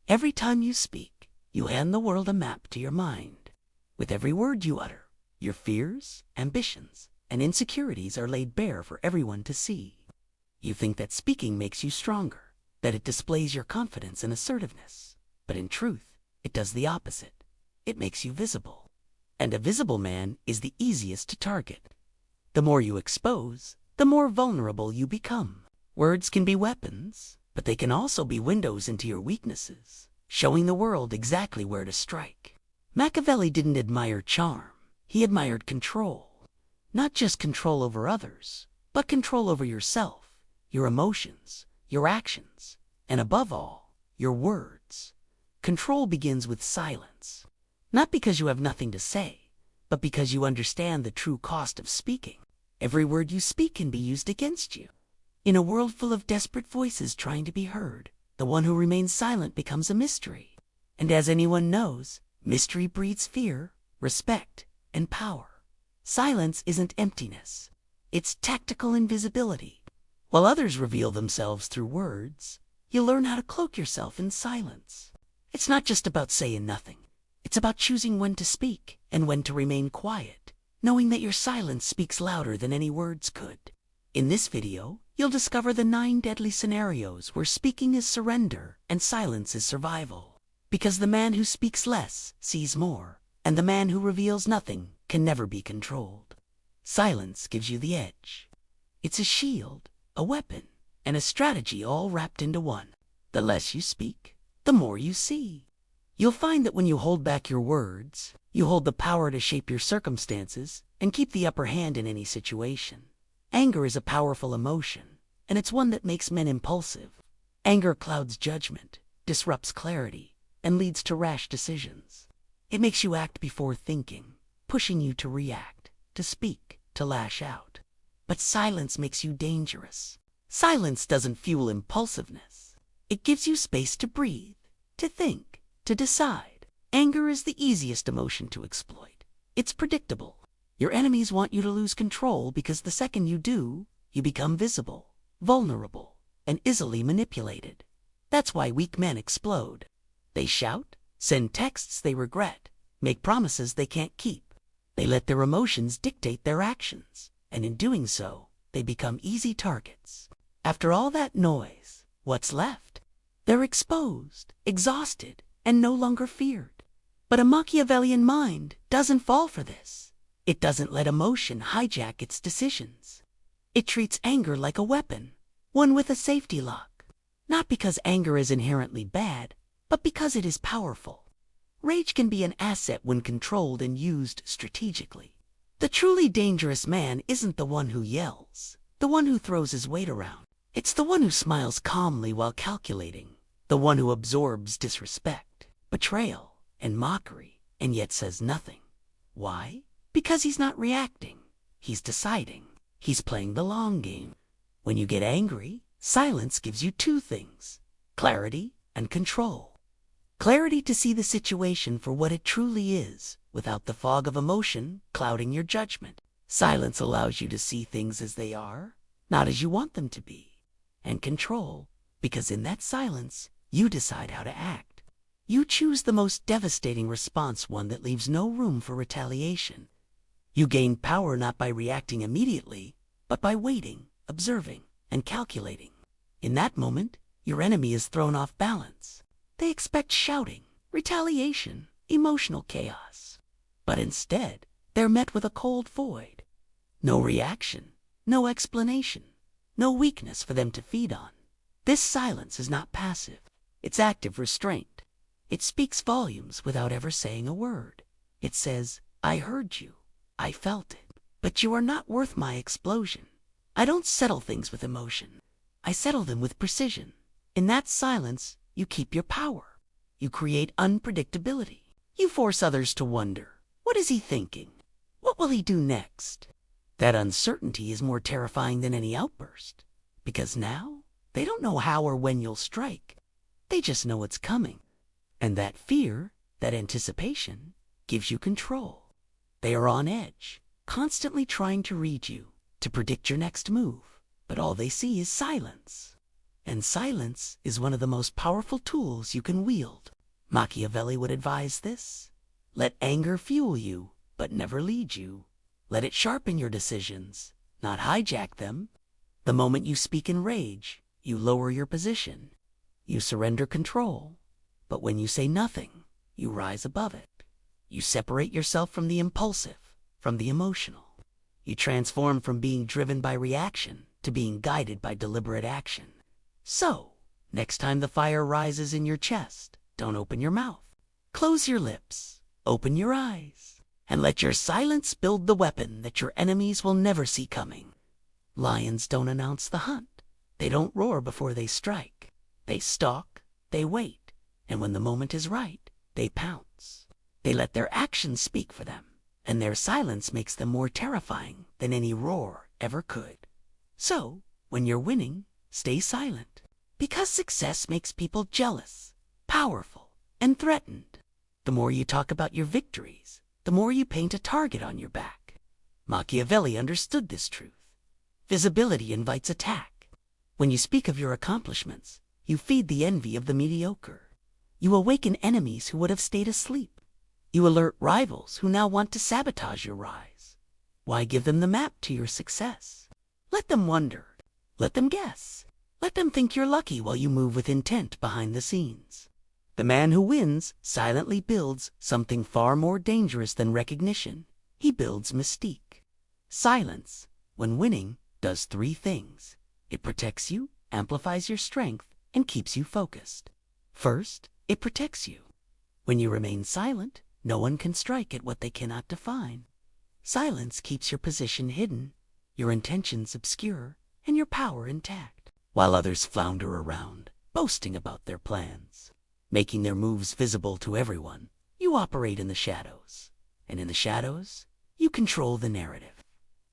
Every time you speak, you hand the world a map to your mind. With every word you utter, your fears, ambitions, and insecurities are laid bare for everyone to see. You think that speaking makes you stronger, that it displays your confidence and assertiveness. But in truth, it does the opposite. It makes you visible. And a visible man is the easiest to target. The more you expose, the more vulnerable you become. Words can be weapons, but they can also be windows into your weaknesses, showing the world exactly where to strike. Machiavelli didn't admire charm. He admired control. Not just control over others, but control over yourself, your emotions, your actions, and above all, your words. Control begins with silence. Not because you have nothing to say, but because you understand the true cost of speaking. Every word you speak can be used against you. In a world full of desperate voices trying to be heard, the one who remains silent becomes a mystery. And as anyone knows, mystery breeds fear, respect, and power. Silence isn't emptiness. It's tactical invisibility. While others reveal themselves through words, you learn how to cloak yourself in silence. It's not just about saying nothing. It's about choosing when to speak and when to remain quiet, knowing that your silence speaks louder than any words could. In this video, you'll discover the 9 deadly scenarios where speaking is surrender and silence is survival. Because the man who speaks less sees more, and the man who reveals nothing can never be controlled. Silence gives you the edge. It's a shield, a weapon, and a strategy all wrapped into one. The less you speak, the more you see. You'll find that when you hold back your words, you hold the power to shape your circumstances and keep the upper hand in any situation. Anger is a powerful emotion, and it's one that makes men impulsive. Anger clouds judgment, disrupts clarity, and leads to rash decisions. It makes you act before thinking, pushing you to react, to speak, to lash out. But silence makes you dangerous. Silence doesn't fuel impulsiveness. It gives you space to breathe, to think, to decide. Anger is the easiest emotion to exploit. It's predictable. Your enemies want you to lose control because the second you do, you become visible, vulnerable, and easily manipulated. That's why weak men explode. They shout, send texts they regret, make promises they can't keep. They let their emotions dictate their actions, and in doing so, they become easy targets. After all that noise, what's left? They're exposed, exhausted, and no longer feared. But a Machiavellian mind doesn't fall for this. It doesn't let emotion hijack its decisions. It treats anger like a weapon, one with a safety lock. Not because anger is inherently bad, but because it is powerful. Rage can be an asset when controlled and used strategically. The truly dangerous man isn't the one who yells, the one who throws his weight around. It's the one who smiles calmly while calculating, the one who absorbs disrespect, betrayal, and mockery, and yet says nothing. Why? Because he's not reacting. He's deciding. He's playing the long game. When you get angry, silence gives you 2 things: clarity and control. Clarity to see the situation for what it truly is, without the fog of emotion clouding your judgment. Silence allows you to see things as they are, not as you want them to be. And control, because in that silence, you decide how to act. You choose the most devastating response, one that leaves no room for retaliation. You gain power not by reacting immediately, but by waiting, observing, and calculating. In that moment, your enemy is thrown off balance. They expect shouting, retaliation, emotional chaos. But instead, they're met with a cold void. No reaction, no explanation, no weakness for them to feed on. This silence is not passive. It's active restraint. It speaks volumes without ever saying a word. It says, I heard you. I felt it. But you are not worth my explosion. I don't settle things with emotion. I settle them with precision. In that silence, you keep your power. You create unpredictability. You force others to wonder, what is he thinking? What will he do next? That uncertainty is more terrifying than any outburst, because now they don't know how or when you'll strike. They just know it's coming. And that fear, that anticipation, gives you control. They are on edge, constantly trying to read you, to predict your next move, but all they see is silence. And silence is one of the most powerful tools you can wield. Machiavelli would advise this. Let anger fuel you, but never lead you. Let it sharpen your decisions, not hijack them. The moment you speak in rage, you lower your position. You surrender control. But when you say nothing, you rise above it. You separate yourself from the impulsive, from the emotional. You transform from being driven by reaction to being guided by deliberate action. So, next time the fire rises in your chest, don't open your mouth. Close your lips, open your eyes, and let your silence build the weapon that your enemies will never see coming. Lions don't announce the hunt. They don't roar before they strike. They stalk, they wait, and when the moment is right, they pounce. They let their actions speak for them, and their silence makes them more terrifying than any roar ever could. So, when you're winning, stay silent, because success makes people jealous, powerful, and threatened. The more you talk about your victories, the more you paint a target on your back. Machiavelli understood this truth. Visibility invites attack. When you speak of your accomplishments, you feed the envy of the mediocre. You awaken enemies who would have stayed asleep. You alert rivals who now want to sabotage your rise. Why give them the map to your success? Let them wonder. Let them guess. Let them think you're lucky while you move with intent behind the scenes. The man who wins silently builds something far more dangerous than recognition. He builds mystique. Silence, when winning, does three things. It protects you, amplifies your strength, and keeps you focused. First, it protects you. When you remain silent, no one can strike at what they cannot define. Silence keeps your position hidden, your intentions obscure, and your power intact, while others flounder around, boasting about their plans, making their moves visible to everyone. You operate in the shadows, and in the shadows, you control the narrative.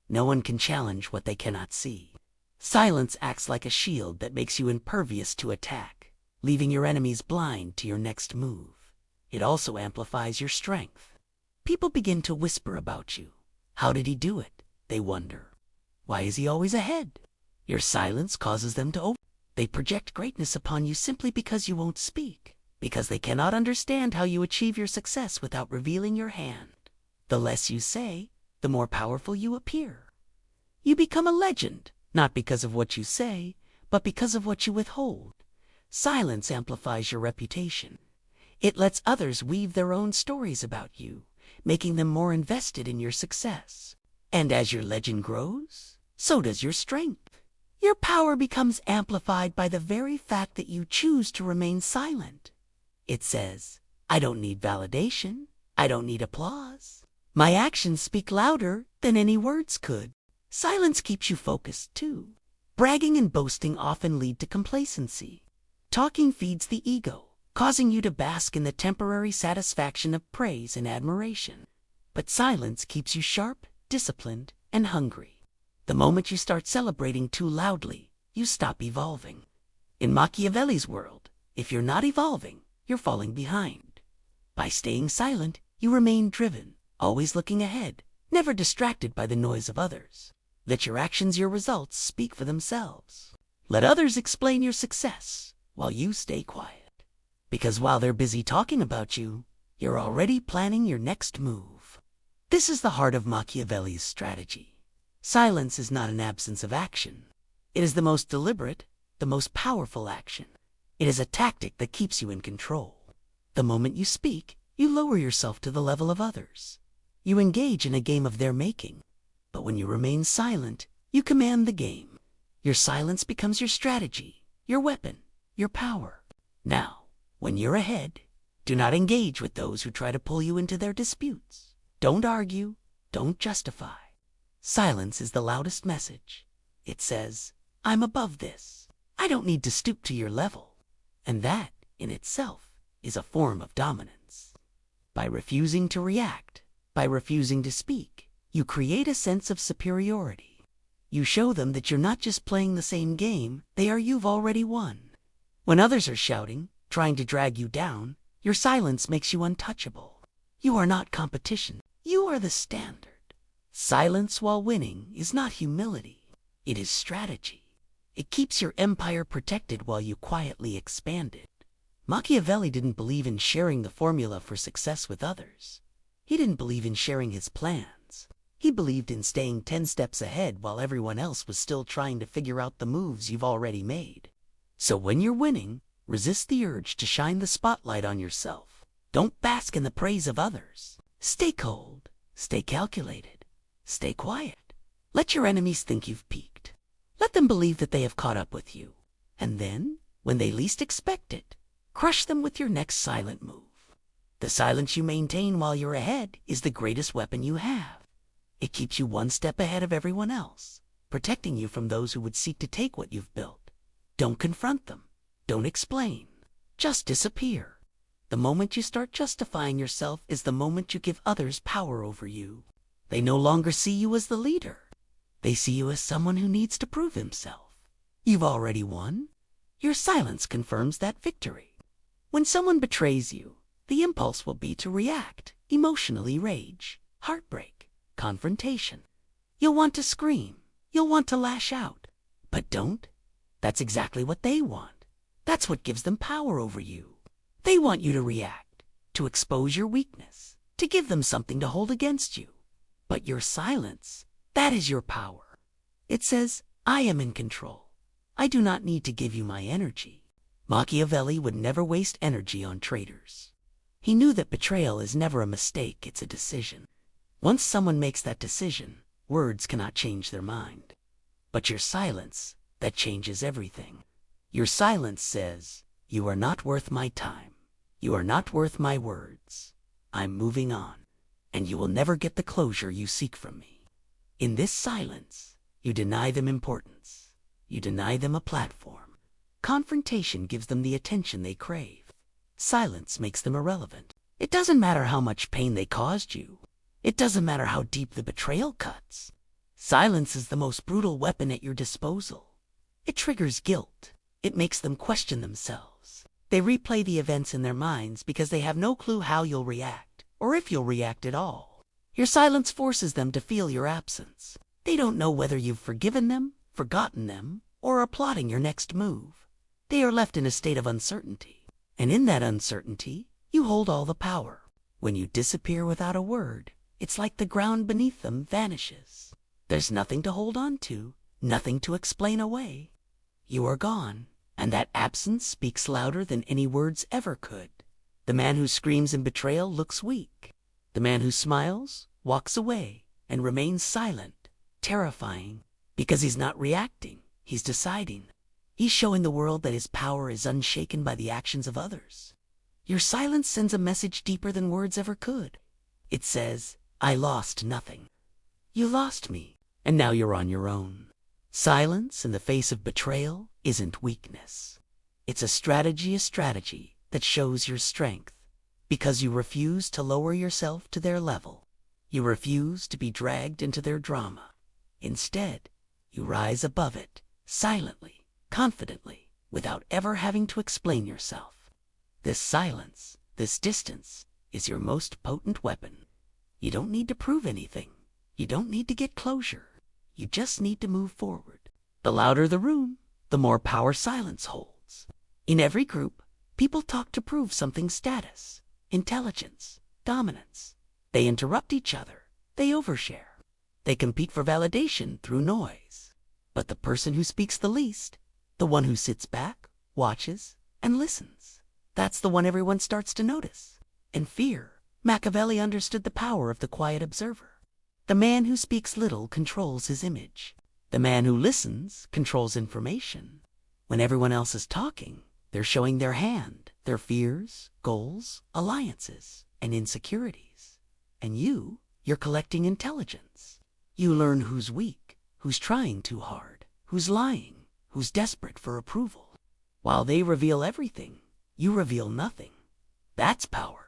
No one can challenge what they cannot see. Silence acts like a shield that makes you impervious to attack, leaving your enemies blind to your next move. It also amplifies your strength. People begin to whisper about you. How did he do it? They wonder. Why is he always ahead? Your silence causes them to They project greatness upon you simply because you won't speak, because they cannot understand how you achieve your success without revealing your hand. The less you say, the more powerful you appear. You become a legend, not because of what you say, but because of what you withhold. Silence amplifies your reputation. It lets others weave their own stories about you, making them more invested in your success. And as your legend grows, so does your strength. Your power becomes amplified by the very fact that you choose to remain silent. It says, I don't need validation. I don't need applause. My actions speak louder than any words could. Silence keeps you focused, too. Bragging and boasting often lead to complacency. Talking feeds the ego, causing you to bask in the temporary satisfaction of praise and admiration. But silence keeps you sharp, disciplined, and hungry. The moment you start celebrating too loudly, you stop evolving. In Machiavelli's world, if you're not evolving, you're falling behind. By staying silent, you remain driven, always looking ahead, never distracted by the noise of others. Let your actions, your results, speak for themselves. Let others explain your success while you stay quiet. Because while they're busy talking about you, you're already planning your next move. This is the heart of Machiavelli's strategy. Silence is not an absence of action. It is the most deliberate, the most powerful action. It is a tactic that keeps you in control. The moment you speak, you lower yourself to the level of others. You engage in a game of their making. But when you remain silent, you command the game. Your silence becomes your strategy, your weapon, your power. Now, when you're ahead, do not engage with those who try to pull you into their disputes. Don't argue, don't justify. Silence is the loudest message. It says, I'm above this. I don't need to stoop to your level. And that, in itself, is a form of dominance. By refusing to react, by refusing to speak, you create a sense of superiority. You show them that you're not just playing the same game, you've already won. When others are shouting, trying to drag you down, your silence makes you untouchable. You are not competition. You are the standard. Silence while winning is not humility. It is strategy. It keeps your empire protected while you quietly expand it. Machiavelli didn't believe in sharing the formula for success with others. He didn't believe in sharing his plans. He believed in staying 10 steps ahead while everyone else was still trying to figure out the moves you've already made. So when you're winning, resist the urge to shine the spotlight on yourself. Don't bask in the praise of others. Stay cold, stay calculated, stay quiet. Let your enemies think you've peaked. Let them believe that they have caught up with you. And then, when they least expect it, crush them with your next silent move. The silence you maintain while you're ahead is the greatest weapon you have. It keeps you one step ahead of everyone else, protecting you from those who would seek to take what you've built. Don't confront them. Don't explain. Just disappear. The moment you start justifying yourself is the moment you give others power over you. They no longer see you as the leader. They see you as someone who needs to prove himself. You've already won. Your silence confirms that victory. When someone betrays you, the impulse will be to react, emotionally rage, heartbreak, confrontation. You'll want to scream. You'll want to lash out. But don't. That's exactly what they want. That's what gives them power over you. They want you to react, to expose your weakness, to give them something to hold against you. But your silence, that is your power. It says, I am in control. I do not need to give you my energy. Machiavelli would never waste energy on traitors. He knew that betrayal is never a mistake, it's a decision. Once someone makes that decision, words cannot change their mind. But your silence, that changes everything. Your silence says, you are not worth my time. You are not worth my words. I'm moving on, and you will never get the closure you seek from me. In this silence, you deny them importance. You deny them a platform. Confrontation gives them the attention they crave. Silence makes them irrelevant. It doesn't matter how much pain they caused you. It doesn't matter how deep the betrayal cuts. Silence is the most brutal weapon at your disposal. It triggers guilt. It makes them question themselves. They replay the events in their minds because they have no clue how you'll react, or if you'll react at all. Your silence forces them to feel your absence. They don't know whether you've forgiven them, forgotten them, or are plotting your next move. They are left in a state of uncertainty. And in that uncertainty, you hold all the power. When you disappear without a word, it's like the ground beneath them vanishes. There's nothing to hold on to, nothing to explain away. You are gone, and that absence speaks louder than any words ever could. The man who screams in betrayal looks weak. The man who smiles walks away and remains silent, terrifying, because he's not reacting, he's deciding. He's showing the world that his power is unshaken by the actions of others. Your silence sends a message deeper than words ever could. It says, I lost nothing. You lost me, and now you're on your own. Silence in the face of betrayal isn't weakness. It's a strategy that shows your strength, because you refuse to lower yourself to their level. You refuse to be dragged into their drama. Instead, you rise above it, silently, confidently, without ever having to explain yourself. This silence, this distance, is your most potent weapon. You don't need to prove anything. You don't need to get closure. You just need to move forward. The louder the room, the more power silence holds. In every group, people talk to prove something's status, intelligence, dominance. They interrupt each other. They overshare. They compete for validation through noise. But the person who speaks the least, the one who sits back, watches, and listens, that's the one everyone starts to notice and fear. Machiavelli understood the power of the quiet observer. The man who speaks little controls his image. The man who listens controls information. When everyone else is talking, they're showing their hand, their fears, goals, alliances, and insecurities. And you're collecting intelligence. You learn who's weak, who's trying too hard, who's lying, who's desperate for approval. While they reveal everything, you reveal nothing. That's power.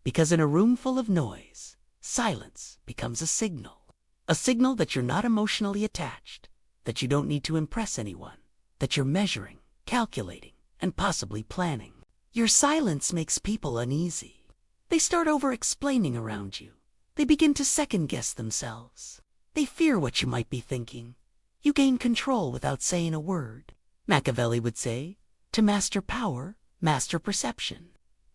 Because in a room full of noise, silence becomes a signal that you're not emotionally attached, that you don't need to impress anyone, that you're measuring, calculating, and possibly planning. Your silence makes people uneasy. They start over-explaining around you. They begin to second-guess themselves. They fear what you might be thinking. You gain control without saying a word. Machiavelli would say, to master power, master perception.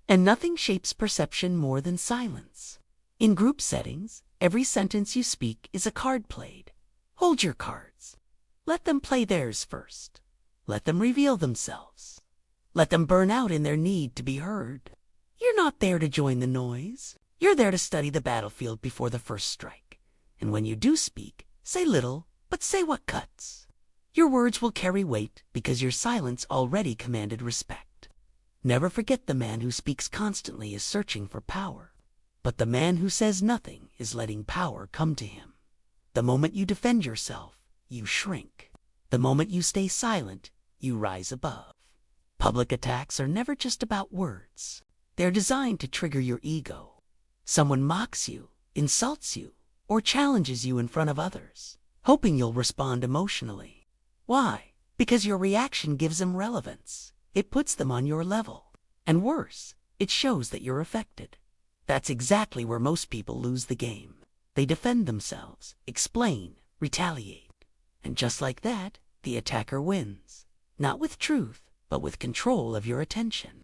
And nothing shapes perception more than silence. In group settings, every sentence you speak is a card played. Hold your cards. Let them play theirs first. Let them reveal themselves. Let them burn out in their need to be heard. You're not there to join the noise. You're there to study the battlefield before the first strike. And when you do speak, say little, but say what cuts. Your words will carry weight because your silence already commanded respect. Never forget the man who speaks constantly is searching for power. But the man who says nothing is letting power come to him. The moment you defend yourself, you shrink. The moment you stay silent, you rise above. Public attacks are never just about words. They're designed to trigger your ego. Someone mocks you, insults you, or challenges you in front of others, hoping you'll respond emotionally. Why? Because your reaction gives them relevance. It puts them on your level. And worse, it shows that you're affected. That's exactly where most people lose the game. They defend themselves, explain, retaliate. And just like that, the attacker wins. Not with truth, but with control of your attention.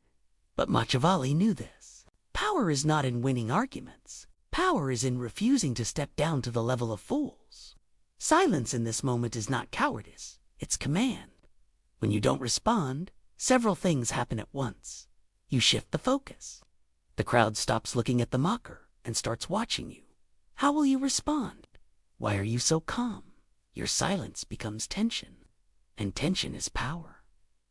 But Machiavelli knew this. Power is not in winning arguments. Power is in refusing to step down to the level of fools. Silence in this moment is not cowardice, it's command. When you don't respond, several things happen at once. You shift the focus. The crowd stops looking at the mocker and starts watching you. How will you respond? Why are you so calm? Your silence becomes tension, and tension is power.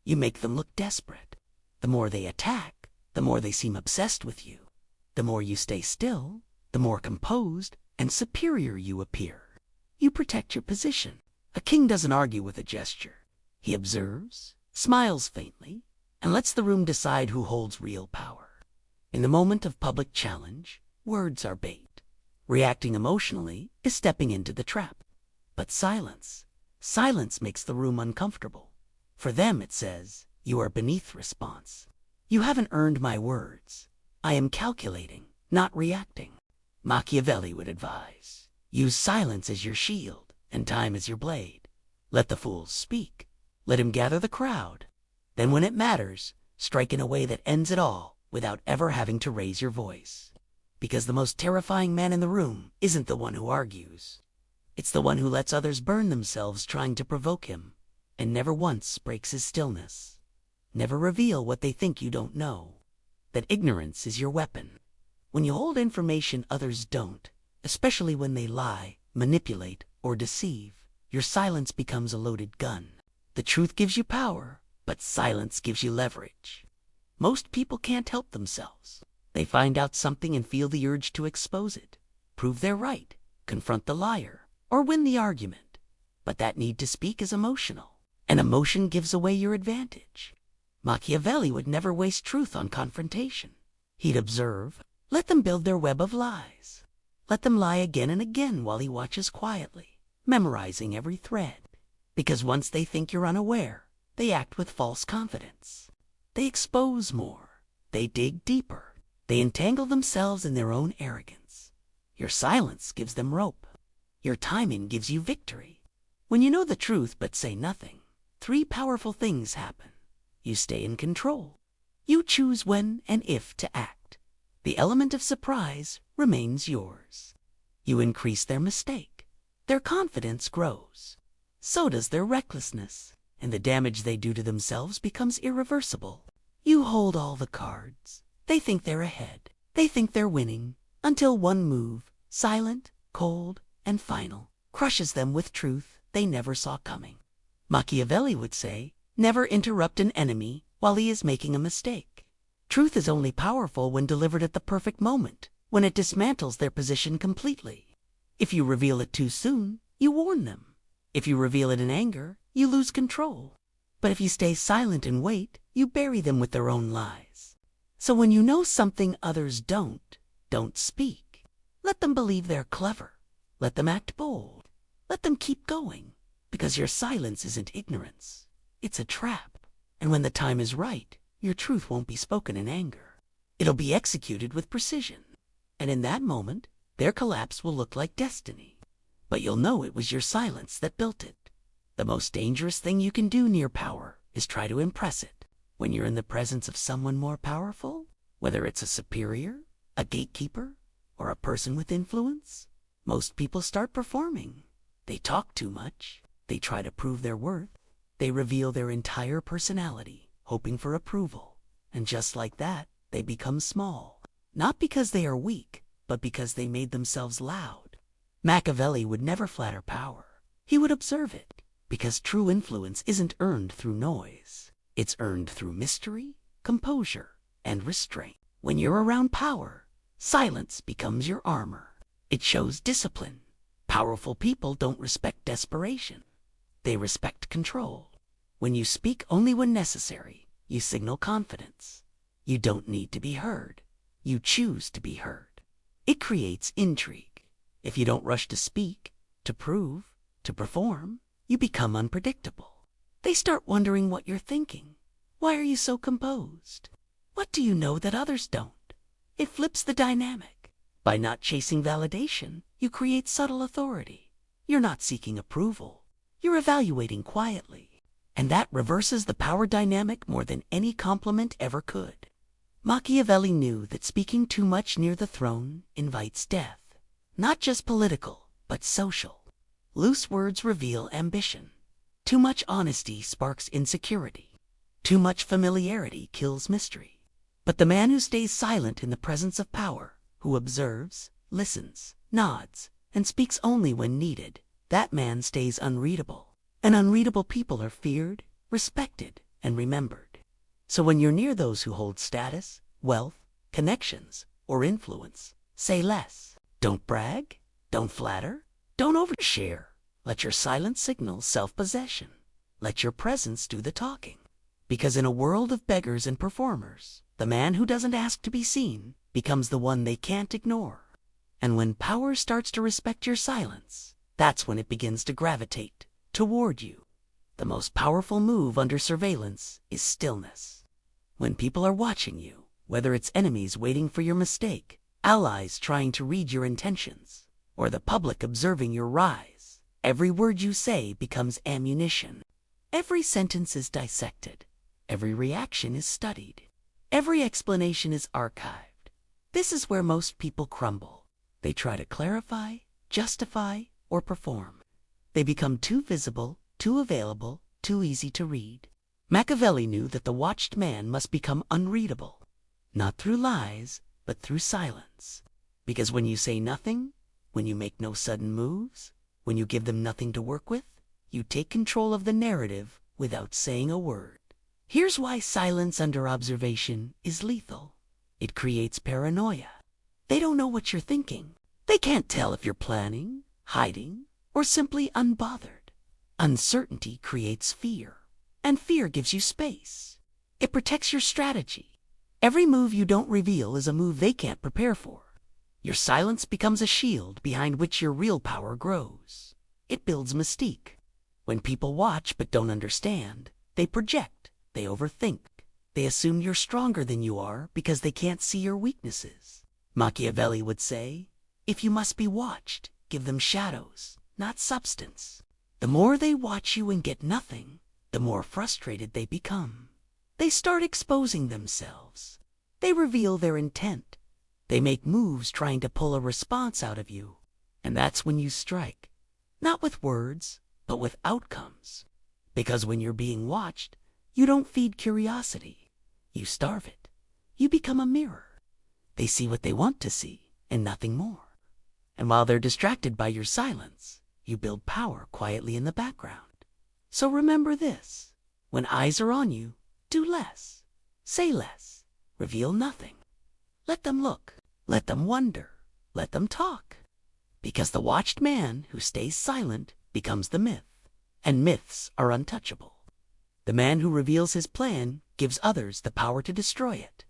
You make them look desperate. The more they attack, the more they seem obsessed with you. The more you stay still, the more composed and superior you appear. You protect your position. A king doesn't argue with a gesture. He observes, smiles faintly, and lets the room decide who holds real power. In the moment of public challenge, words are bait. Reacting emotionally is stepping into the trap. But silence makes the room uncomfortable. For them it says, you are beneath response. You haven't earned my words. I am calculating, not reacting. Machiavelli would advise, use silence as your shield and time as your blade. Let the fools speak. Let him gather the crowd. Then when it matters, strike in a way that ends it all without ever having to raise your voice. Because the most terrifying man in the room isn't the one who argues. It's the one who lets others burn themselves trying to provoke him, and never once breaks his stillness. Never reveal what they think you don't know. That ignorance is your weapon. When you hold information others don't, especially when they lie, manipulate, or deceive, your silence becomes a loaded gun. The truth gives you power, but silence gives you leverage. Most people can't help themselves. They find out something and feel the urge to expose it, prove they're right, confront the liar, or win the argument. But that need to speak is emotional, and emotion gives away your advantage. Machiavelli would never waste truth on confrontation. He'd observe, let them build their web of lies. Let them lie again and again while he watches quietly, memorizing every thread. Because once they think you're unaware, they act with false confidence. They expose more. They dig deeper. They entangle themselves in their own arrogance. Your silence gives them rope. Your timing gives you victory. When you know the truth but say nothing, 3 powerful things happen. You stay in control. You choose when and if to act. The element of surprise remains yours. You increase their mistake. Their confidence grows. So does their recklessness, and the damage they do to themselves becomes irreversible. You hold all the cards. They think they're ahead. They think they're winning, until one move, silent, cold, and final, crushes them with truth they never saw coming. Machiavelli would say, never interrupt an enemy while he is making a mistake. Truth is only powerful when delivered at the perfect moment, when it dismantles their position completely. If you reveal it too soon, you warn them. If you reveal it in anger, you lose control. But if you stay silent and wait, you bury them with their own lies. So when you know something others don't speak. Let them believe they're clever. Let them act bold. Let them keep going. Because your silence isn't ignorance. It's a trap. And when the time is right, your truth won't be spoken in anger. It'll be executed with precision. And in that moment, their collapse will look like destiny. But you'll know it was your silence that built it. The most dangerous thing you can do near power is try to impress it. When you're in the presence of someone more powerful, whether it's a superior, a gatekeeper, or a person with influence, most people start performing. They talk too much. They try to prove their worth. They reveal their entire personality, hoping for approval. And just like that, they become small. Not because they are weak, but because they made themselves loud. Machiavelli would never flatter power. He would observe it, because true influence isn't earned through noise. It's earned through mystery, composure, and restraint. When you're around power, silence becomes your armor. It shows discipline. Powerful people don't respect desperation. They respect control. When you speak only when necessary, you signal confidence. You don't need to be heard. You choose to be heard. It creates intrigue. If you don't rush to speak, to prove, to perform, you become unpredictable. They start wondering what you're thinking. Why are you so composed? What do you know that others don't? It flips the dynamic. By not chasing validation, you create subtle authority. You're not seeking approval. You're evaluating quietly. And that reverses the power dynamic more than any compliment ever could. Machiavelli knew that speaking too much near the throne invites death. Not just political, but social. Loose words reveal ambition. Too much honesty sparks insecurity. Too much familiarity kills mystery. But the man who stays silent in the presence of power, who observes, listens, nods, and speaks only when needed, that man stays unreadable. And unreadable people are feared, respected, and remembered. So when you're near those who hold status, wealth, connections, or influence, say less. Don't brag. Don't flatter. Don't overshare. Let your silence signal self-possession. Let your presence do the talking. Because in a world of beggars and performers, the man who doesn't ask to be seen becomes the one they can't ignore. And when power starts to respect your silence, that's when it begins to gravitate toward you. The most powerful move under surveillance is stillness. When people are watching you, whether it's enemies waiting for your mistake, allies trying to read your intentions, or the public observing your rise, every word you say becomes ammunition. Every sentence is dissected. Every reaction is studied. Every explanation is archived. This is where most people crumble. They try to clarify, justify, or perform. They become too visible, too available, too easy to read. Machiavelli knew that the watched man must become unreadable, not through lies, but through silence. Because when you say nothing, when you make no sudden moves, when you give them nothing to work with, you take control of the narrative without saying a word. Here's why silence under observation is lethal. It creates paranoia. They don't know what you're thinking. They can't tell if you're planning, hiding, or simply unbothered. Uncertainty creates fear, and fear gives you space. It protects your strategy. Every move you don't reveal is a move they can't prepare for. Your silence becomes a shield behind which your real power grows. It builds mystique. When people watch but don't understand, they project, they overthink. They assume you're stronger than you are because they can't see your weaknesses. Machiavelli would say, if you must be watched, give them shadows, not substance. The more they watch you and get nothing, the more frustrated they become. They start exposing themselves. They reveal their intent. They make moves trying to pull a response out of you. And that's when you strike. Not with words, but with outcomes. Because when you're being watched, you don't feed curiosity. You starve it. You become a mirror. They see what they want to see, and nothing more. And while they're distracted by your silence, you build power quietly in the background. So remember this. When eyes are on you, do less. Say less. Reveal nothing. Let them look. Let them wonder. Let them talk. Because the watched man who stays silent becomes the myth. And myths are untouchable. The man who reveals his plan gives others the power to destroy it.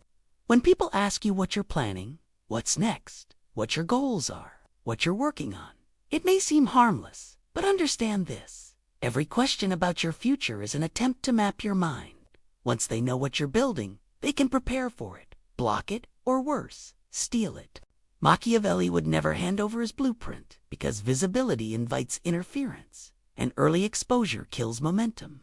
When people ask you what you're planning, what's next, what your goals are, what you're working on, it may seem harmless, but understand this. Every question about your future is an attempt to map your mind. Once they know what you're building, they can prepare for it, block it, or worse, steal it. Machiavelli would never hand over his blueprint because visibility invites interference, and early exposure kills momentum.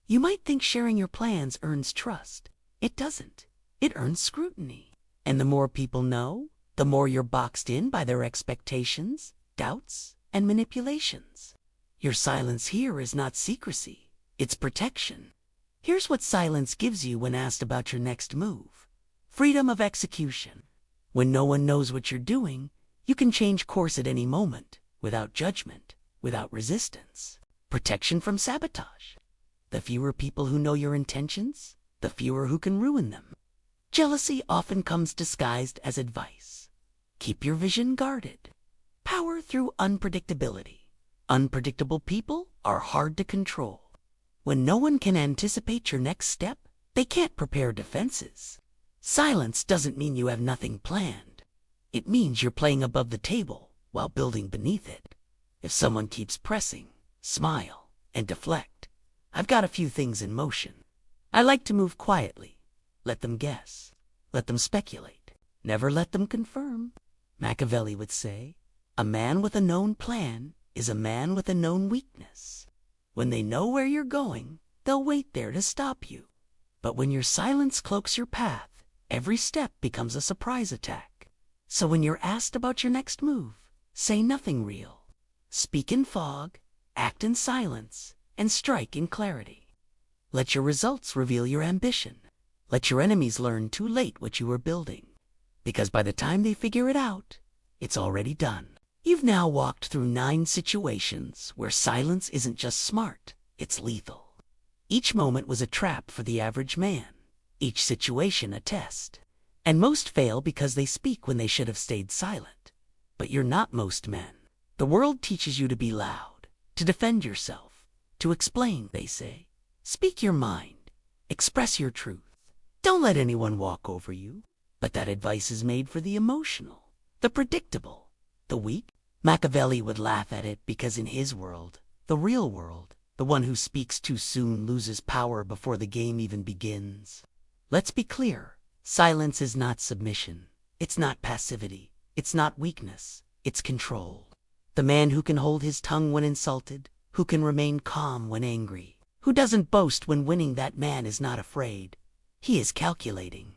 You might think sharing your plans earns trust. It doesn't. It earns scrutiny. And the more people know, the more you're boxed in by their expectations, doubts, and manipulations. Your silence here is not secrecy, it's protection. Here's what silence gives you when asked about your next move. Freedom of execution. When no one knows what you're doing, you can change course at any moment, without judgment, without resistance. Protection from sabotage. The fewer people who know your intentions, the fewer who can ruin them. Jealousy often comes disguised as advice. Keep your vision guarded. Power through unpredictability. Unpredictable people are hard to control. When no one can anticipate your next step, they can't prepare defenses. Silence doesn't mean you have nothing planned. It means you're playing above the table while building beneath it. If someone keeps pressing, smile, and deflect. I've got a few things in motion. I like to move quietly. Let them guess. Let them speculate. Never let them confirm. Machiavelli would say, a man with a known plan is a man with a known weakness. When they know where you're going, they'll wait there to stop you. But when your silence cloaks your path, every step becomes a surprise attack. So when you're asked about your next move, say nothing real. Speak in fog, act in silence, and strike in clarity. Let your results reveal your ambition. Let your enemies learn too late what you were building. Because by the time they figure it out, it's already done. You've now walked through 9 situations where silence isn't just smart, it's lethal. Each moment was a trap for the average man. Each situation a test. And most fail because they speak when they should have stayed silent. But you're not most men. The world teaches you to be loud, to defend yourself, to explain, they say. Speak your mind. Express your truth. Don't let anyone walk over you. But that advice is made for the emotional, the predictable, the weak. Machiavelli would laugh at it because in his world, the real world, the one who speaks too soon loses power before the game even begins. Let's be clear. Silence is not submission. It's not passivity. It's not weakness. It's control. The man who can hold his tongue when insulted, who can remain calm when angry, who doesn't boast when winning, that man is not afraid. He is calculating.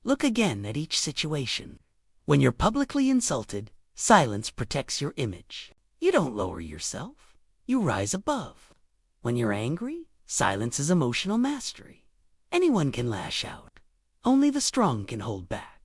Look again at each situation. When you're publicly insulted, silence protects your image. You don't lower yourself. You rise above. When you're angry, silence is emotional mastery. Anyone can lash out. Only the strong can hold back.